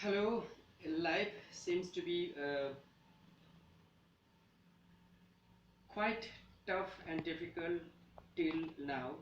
Hello, life seems to be quite tough and difficult till now.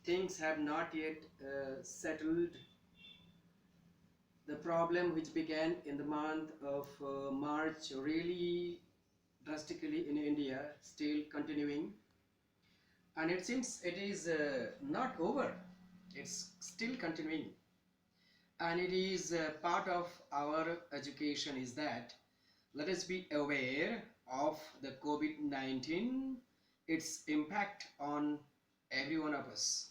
Things have not yet settled. The problem which began in the month of March really drastically in India still continuing, and it seems it is not over. It's still continuing, and it is part of our education is that let us be aware of the COVID-19, its impact on every one of us,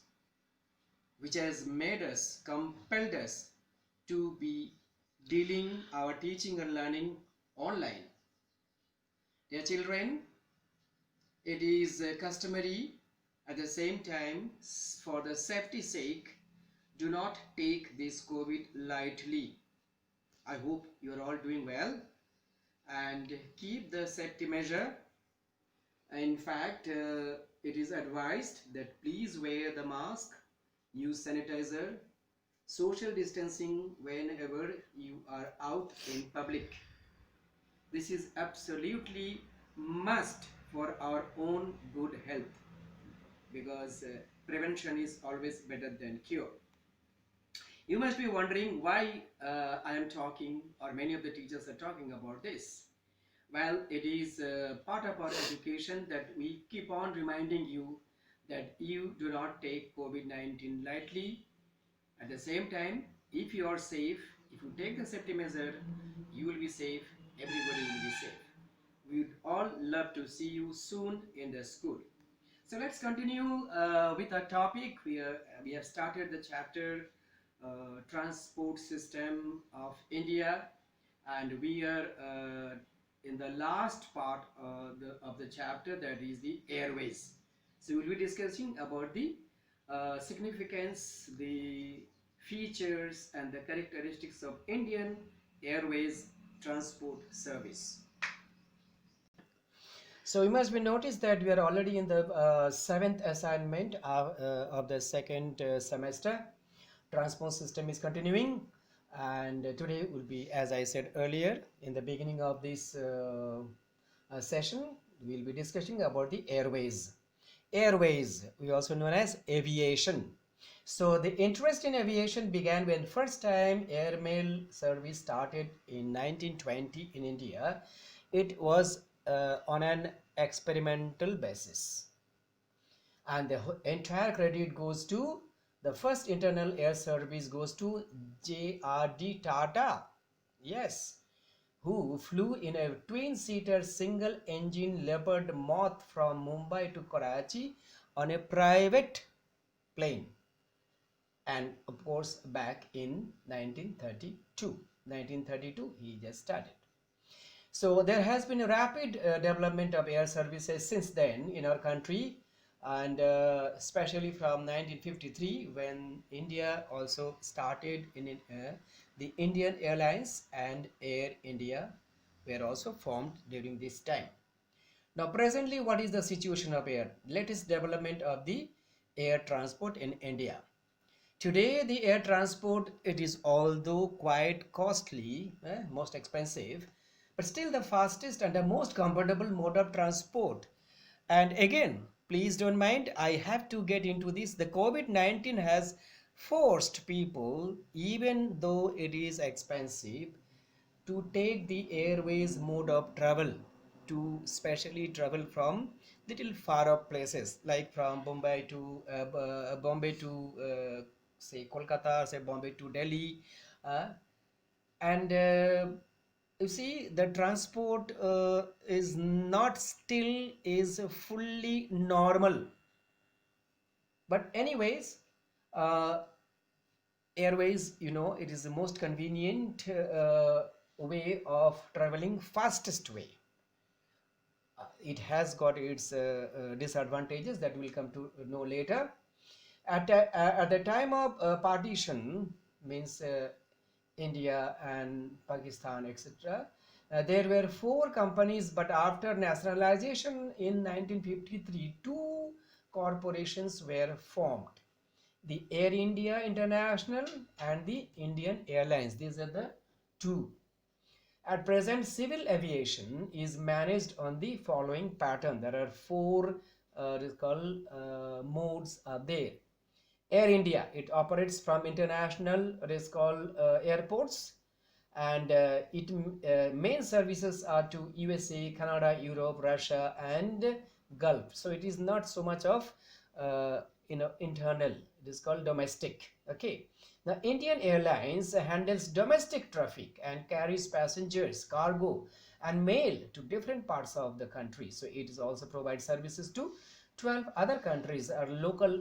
which has made us, compelled us to be dealing our teaching and learning online. Dear children, it is customary at the same time for the safety sake, do not take this COVID lightly. I hope you are all doing well and keep the safety measure. In fact, it is advised that please wear the mask, use sanitizer, social distancing whenever you are out in public. This is absolutely must for our own good health because prevention is always better than cure. You must be wondering why I am talking or many of the teachers are talking about this. Well, it is part of our education that we keep on reminding you that you do not take COVID-19 lightly. At the same time, if you are safe, if you take the safety measure, you will be safe, everybody will be safe. We would all love to see you soon in the school. So let's continue with our topic. We have started the chapter transport system of India, and we are in the last part of the chapter, that is the airways. So we'll be discussing about the significance, the features and the characteristics of Indian Airways transport service. So you must be noticed that we are already in the seventh assignment of the second semester. Transport system is continuing, and today will be, as I said earlier in the beginning of this session, we will be discussing about the airways. Airways, we also known as aviation. So the interest in aviation began when first time airmail service started in 1920 in India. It was on an experimental basis, and the entire credit goes to the first internal air service goes to JRD Tata. Yes, who flew in a twin-seater single-engine Leopard Moth from Mumbai to Karachi on a private plane, and of course back in 1932 he just started. So there has been a rapid development of air services since then in our country, and especially from 1953 when India also started in the Indian Airlines and Air India were also formed during this time. Now presently, what is the situation of air? Latest development of the air transport in India. Today the air transport, it is although quite costly, most expensive, but still the fastest and the most comfortable mode of transport. And again, please don't mind, I have to get into this. The COVID-19 has forced people, even though it is expensive, to take the airways mode of travel, to specially travel from little far off places like from Bombay to say Kolkata, say Bombay to Delhi, and you see the transport is not still is fully normal, but anyways, uh, airways, you know, it is the most convenient way of traveling, fastest way. It has got its disadvantages that we'll come to know later. At the time of partition, means India and Pakistan, etc., there were four companies, but after nationalization in 1953, two corporations were formed. the Air India International and the Indian Airlines. These are the two. At present, civil aviation is managed on the following pattern. There are four modes are there. Air India, it operates from international airports, and it main services are to USA, Canada, Europe, Russia, and Gulf. So it is not so much of internal. It is called domestic. Okay. Now Indian Airlines handles domestic traffic and carries passengers, cargo, and mail to different parts of the country. So it is also provides services to 12 other countries, our local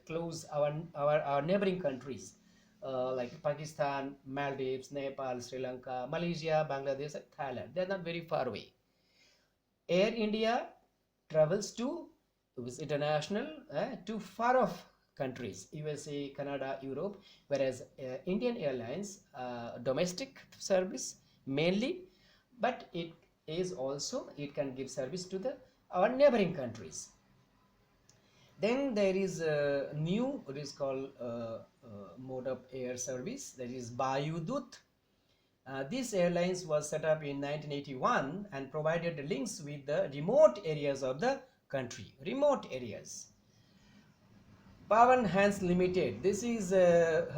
close our neighboring countries, like Pakistan, Maldives, Nepal, Sri Lanka, Malaysia, Bangladesh, Thailand. They are not very far away. Air India travels to international to far off countries, USA, Canada, Europe, whereas Indian Airlines domestic service mainly, but it is also it can give service to the our neighboring countries. Then there is a new, what is called mode of air service, that is Vayudut. This airlines was set up in 1981 and provided links with the remote areas of the country. Remote areas. Pawan Hans Limited. This is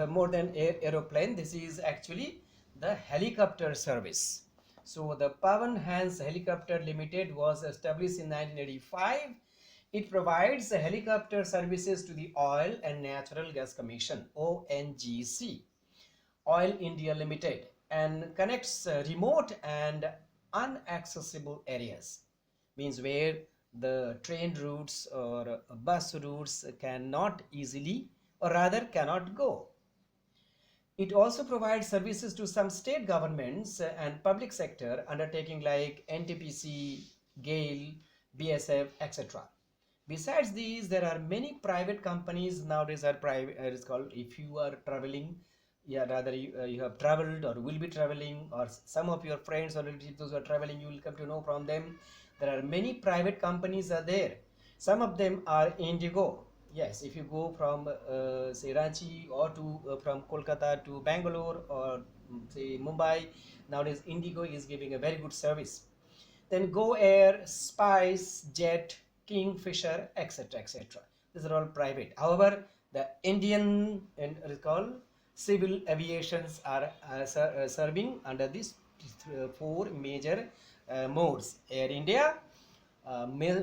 more than aeroplane. This is actually the helicopter service. So the Pawan Hans Helicopter Limited was established in 1985. It provides helicopter services to the Oil and Natural Gas Commission (ONGC), Oil India Limited, and connects remote and inaccessible areas. Means where the train routes or bus routes cannot easily, or rather cannot go. It also provides services to some state governments and public sector undertaking like NTPC, GAIL, BSF, etc. Besides these, there are many private companies nowadays are private. It's called, if you are traveling, yeah, rather you have traveled or will be traveling, or some of your friends or relatives those who are traveling, you will come to know from them. There are many private companies are there. Some of them are Indigo. Yes, if you go from say Ranchi or to from Kolkata to Bangalore or say Mumbai, nowadays Indigo is giving a very good service. Then Go Air, Spice, Jet, Kingfisher, etc. etc. These are all private. However, the Indian and recall civil aviations are serving under these four major modes. Air India,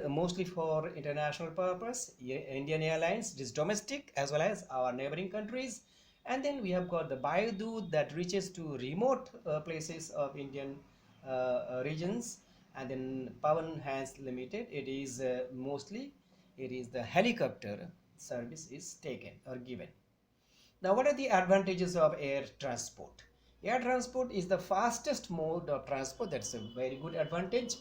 mostly for international purpose. Indian Airlines, it is domestic as well as our neighboring countries. And then we have got the Vayudut that reaches to remote places of Indian regions. And then Pawan Hans Limited, it is mostly it is the helicopter service is taken or given. Now, what are the advantages of air transport? Air transport is the fastest mode of transport. That's a very good advantage.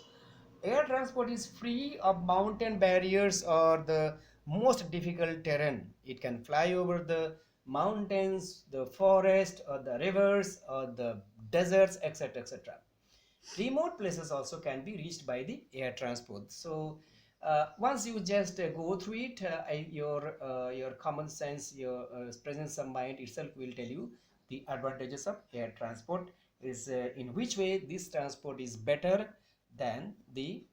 Air transport is free of mountain barriers or the most difficult terrain. It can fly over the mountains, the forest, or the rivers, or the deserts, etc. etc. Remote places also can be reached by the air transport. So once you just go through it, your common sense, your presence of mind itself will tell you the advantages of air transport is in which way this transport is better than the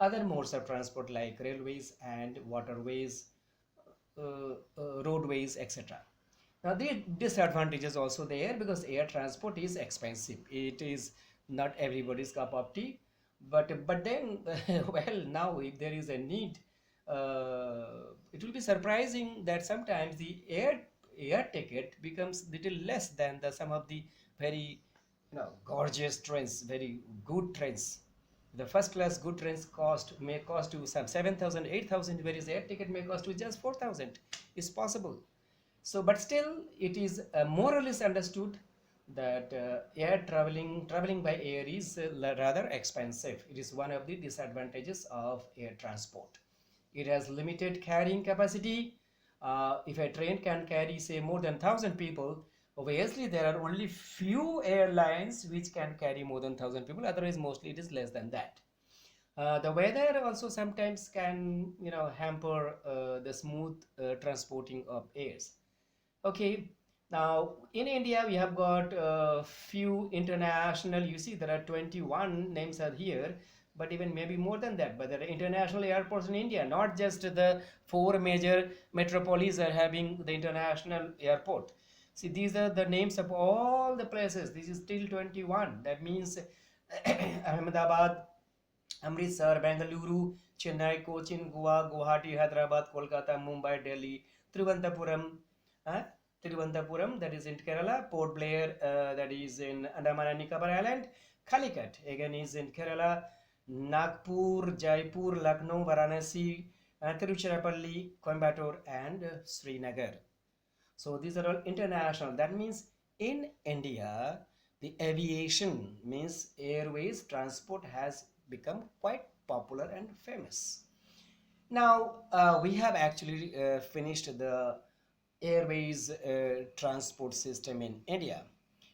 other modes of transport like railways and waterways, roadways, etc. Now the disadvantages also there, because air transport is expensive. It is not everybody's cup of tea, but then well, now if there is a need, it will be surprising that sometimes the air ticket becomes little less than the some of the very gorgeous trains, very good trains. The first class good trains may cost you some 7,000, 8,000, whereas air ticket may cost you just 4,000. It's possible. So, but still, it is more or less understood that air traveling by air is rather expensive. It is one of the disadvantages of air transport. It has limited carrying capacity. If a train can carry say more than 1,000 people, obviously there are only few airlines which can carry more than 1,000 people. Otherwise, mostly it is less than that. The weather also sometimes can hamper the smooth transporting of airs. Okay, now in India we have got a few international. You see, there are 21 names are here, but even maybe more than that. But there are international airports in India, not just the four major metropolis are having the international airport. See, these are the names of all the places. This is still 21. That means Ahmedabad, Amritsar, Bengaluru, Chennai, Cochin, Goa, Guwahati, Hyderabad, Kolkata, Mumbai, Delhi, Thiruvananthapuram, uh, Thiruvananthapuram, that is in Kerala, Port Blair, that is in Andaman and Nicobar Island, Calicut, again is in Kerala, Nagpur, Jaipur, Lucknow, Varanasi, Tiruchirappalli, Coimbatore, and Srinagar. So these are all international. That means in India, the aviation means airways transport has become quite popular and famous. Now we have actually finished the airways transport system in India.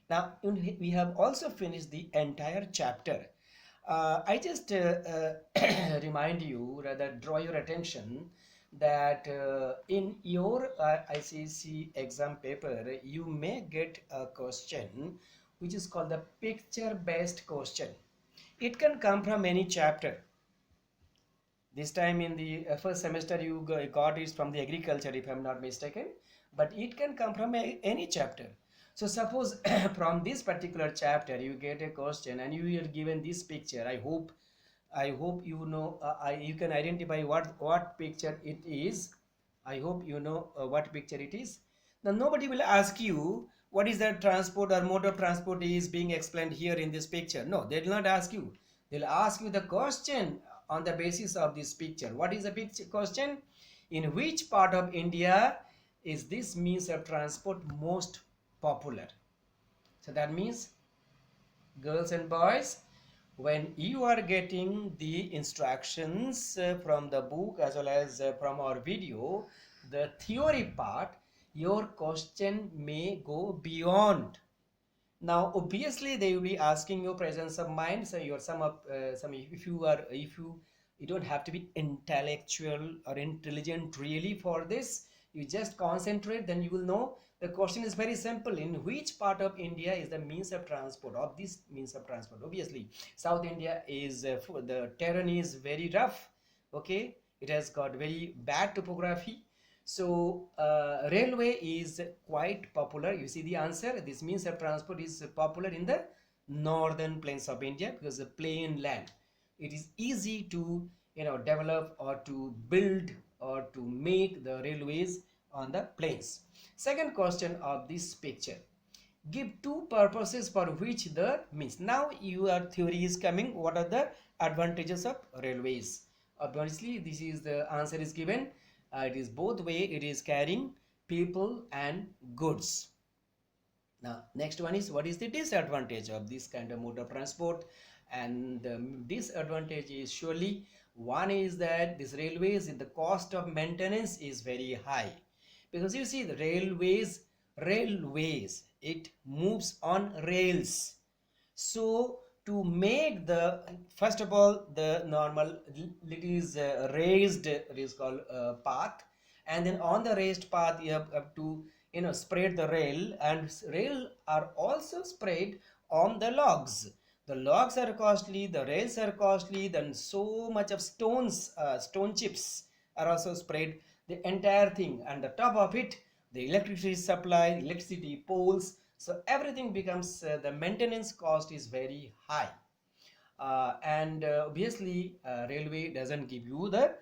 Now we have also finished the entire chapter. I just remind you, rather draw your attention that in your ICC exam paper, you may get a question which is called the picture-based question. It can come from any chapter. This time in the first semester you got it from the agriculture, if I'm not mistaken, but it can come from any chapter. So suppose from this particular chapter you get a question and you are given this picture. I hope you know, you can identify what picture it is. I hope you know what picture it is. Now nobody will ask you what is the transport or mode of transport is being explained here in this picture. No, they will not ask you. They'll ask you the question on the basis of this picture. What is the picture question? In which part of India is this means of transport most popular? So that means, girls and boys, when you are getting the instructions from the book as well as from our video, the theory part, your question may go beyond. Now obviously they will be asking your presence of mind. So your some if you don't have to be intellectual or intelligent really for this. You just concentrate, then you will know. The question is very simple: in which part of India is the means of transport, of this means of transport? Obviously South India is the terrain is very rough. Okay, it has got very bad topography. So railway is quite popular. You see the answer. This means of transport is popular in the northern plains of India because the plain land. It is easy to develop or to build or to make the railways on the plains. Second question of this picture: give two purposes for which the means. Now your theory is coming. What are the advantages of railways? Obviously this is the answer is given. It is both way. It is carrying people and goods. Now next one is, what is the disadvantage of this kind of mode of transport? And the disadvantage is surely, one is that this railways, the cost of maintenance is very high, because you see the railways, it moves on rails. So to make the, first of all, the normal, it is raised, it is called path, and then on the raised path you have to spread the rail, and rail are also spread on the logs. The logs are costly, the rails are costly, then so much of stone chips are also spread, the entire thing, and the top of it the electricity supply, electricity poles. So everything becomes, the maintenance cost is very high. And obviously railway doesn't give you the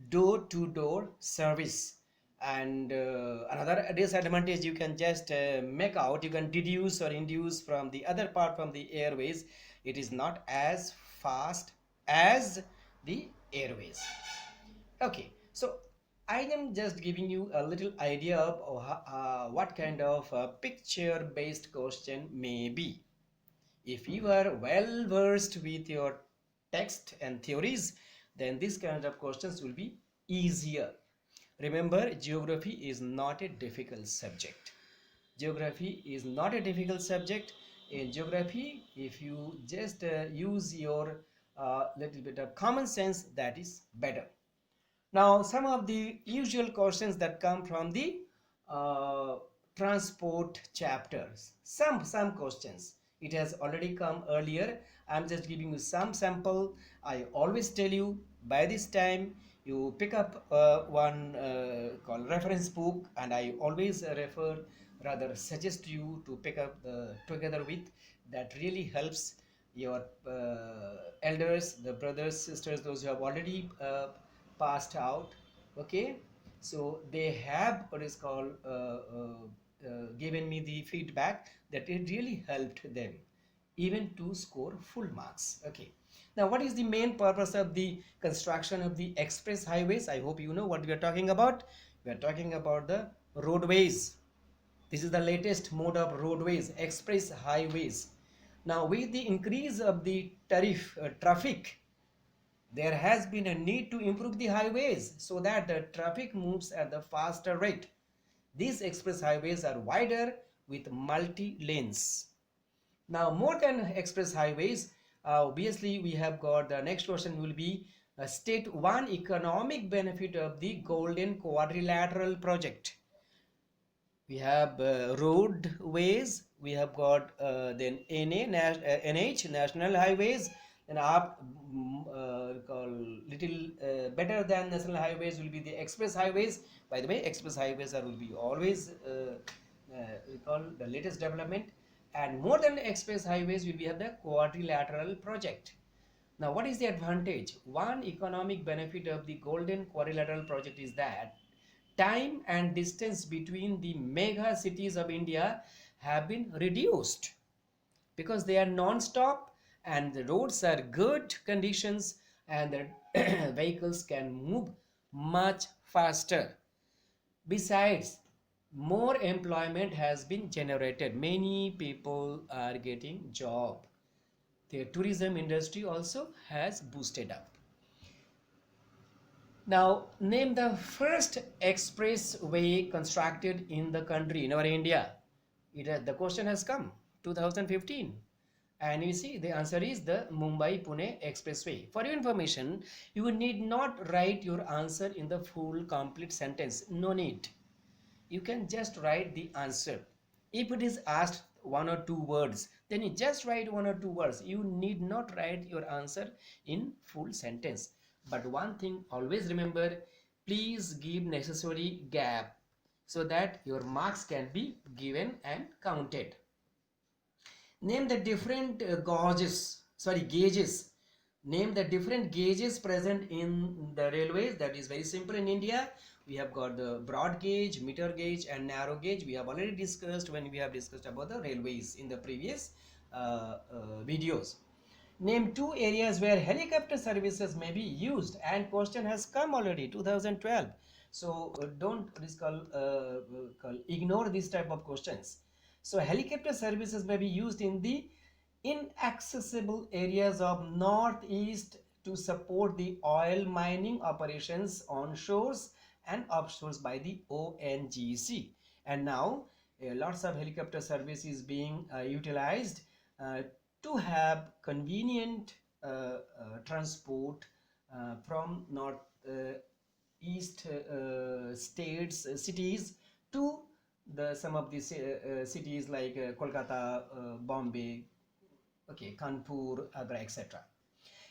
door-to-door service. And another disadvantage you can just make out, you can deduce or induce from the other part, from the airways, it is not as fast as the airways. Okay, so I am just giving you a little idea of what kind of picture based question may be. If you are well versed with your text and theories, then this kind of questions will be easier. Remember, geography is not a difficult subject. Geography is not a difficult subject. In geography, if you just use your little bit of common sense, that is better. Now some of the usual questions that come from the transport chapters. Some questions. It has already come earlier. I'm just giving you some sample. I always tell you by this time you pick up one called reference book, and I always refer, rather suggest you to pick up together with. That really helps your elders, the brothers, sisters, those who have already passed out. Okay, so they have what is called given me the feedback that it really helped them even to score full marks. Okay, now what is the main purpose of the construction of the express highways? I hope you know what we are talking about. We are talking about the roadways. This is the latest mode of roadways, express highways. Now with the increase of the tariff traffic, there has been a need to improve the highways so that the traffic moves at the faster rate. These express highways are wider with multi lanes. Now more than express highways, obviously we have got the next question will be state one economic benefit of the Golden Quadrilateral project. We have roadways, we have got then NH, national highways, and up call little better than national highways will be the express highways. By the way, express highways are will be always we call the latest development, and more than express highways will be have the quadrilateral project. Now what is the advantage? One economic benefit of the Golden Quadrilateral project is that time and distance between the mega cities of India have been reduced because they are non-stop and the roads are good conditions, and the vehicles can move much faster. Besides, more employment has been generated. Many people are getting job. The tourism industry also has boosted up. Now, name the first expressway constructed in the country, in our India. The question has come, 2015. And you see, the answer is the Mumbai-Pune Expressway. For your information, you need not write your answer in the full complete sentence. No need. You can just write the answer. If it is asked one or two words, then you just write one or two words. You need not write your answer in full sentence. But one thing always remember, please give necessary gap so that your marks can be given and counted. Name the different gauges. Name the different gauges present in the railways. That is very simple in India. We have got the broad gauge, meter gauge, and narrow gauge. We have already discussed when we have discussed about the railways in the previous videos. Name two areas where helicopter services may be used, and question has come already, 2012. So don't ignore this type of questions. So helicopter services may be used in the inaccessible areas of northeast to support the oil mining operations on shores and offshores by the ONGC. And now lots of helicopter service is being utilized to have convenient transport from north east states, cities to some of these cities like Kolkata, Bombay, okay, Kanpur, Agra, etc.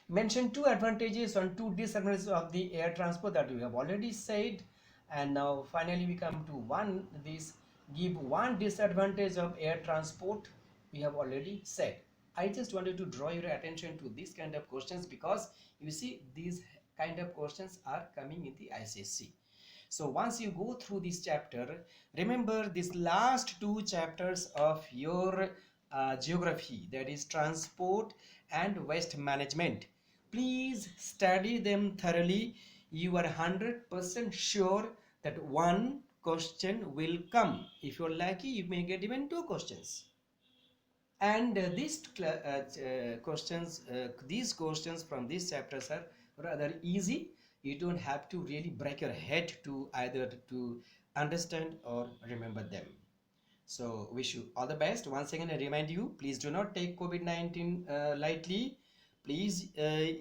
Mention two advantages and two disadvantages of the air transport that we have already said. And now finally we come to give one disadvantage of air transport. We have already said. I just wanted to draw your attention to these kind of questions because you see these kind of questions are coming in the ICSE. So once you go through this chapter, remember these last two chapters of your geography, that is transport and waste management. Please study them thoroughly. You are 100% sure that one question will come. If you're lucky, you may get even two questions. And these questions from these chapters are rather easy. You don't have to really break your head to either to understand or remember them. So wish you all the best. Once again I remind you, please do not take COVID-19 lightly. Please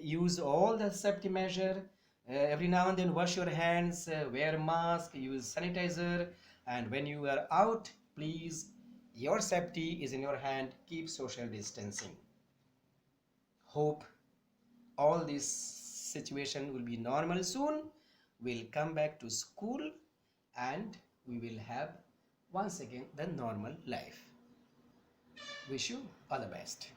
use all the safety measure. Every now and then wash your hands, wear mask, use sanitizer, and when you are out, Please, your safety is in your hand. Keep social distancing. Hope all this situation will be normal soon. We'll come back to school and we will have once again the normal life. Wish you all the best.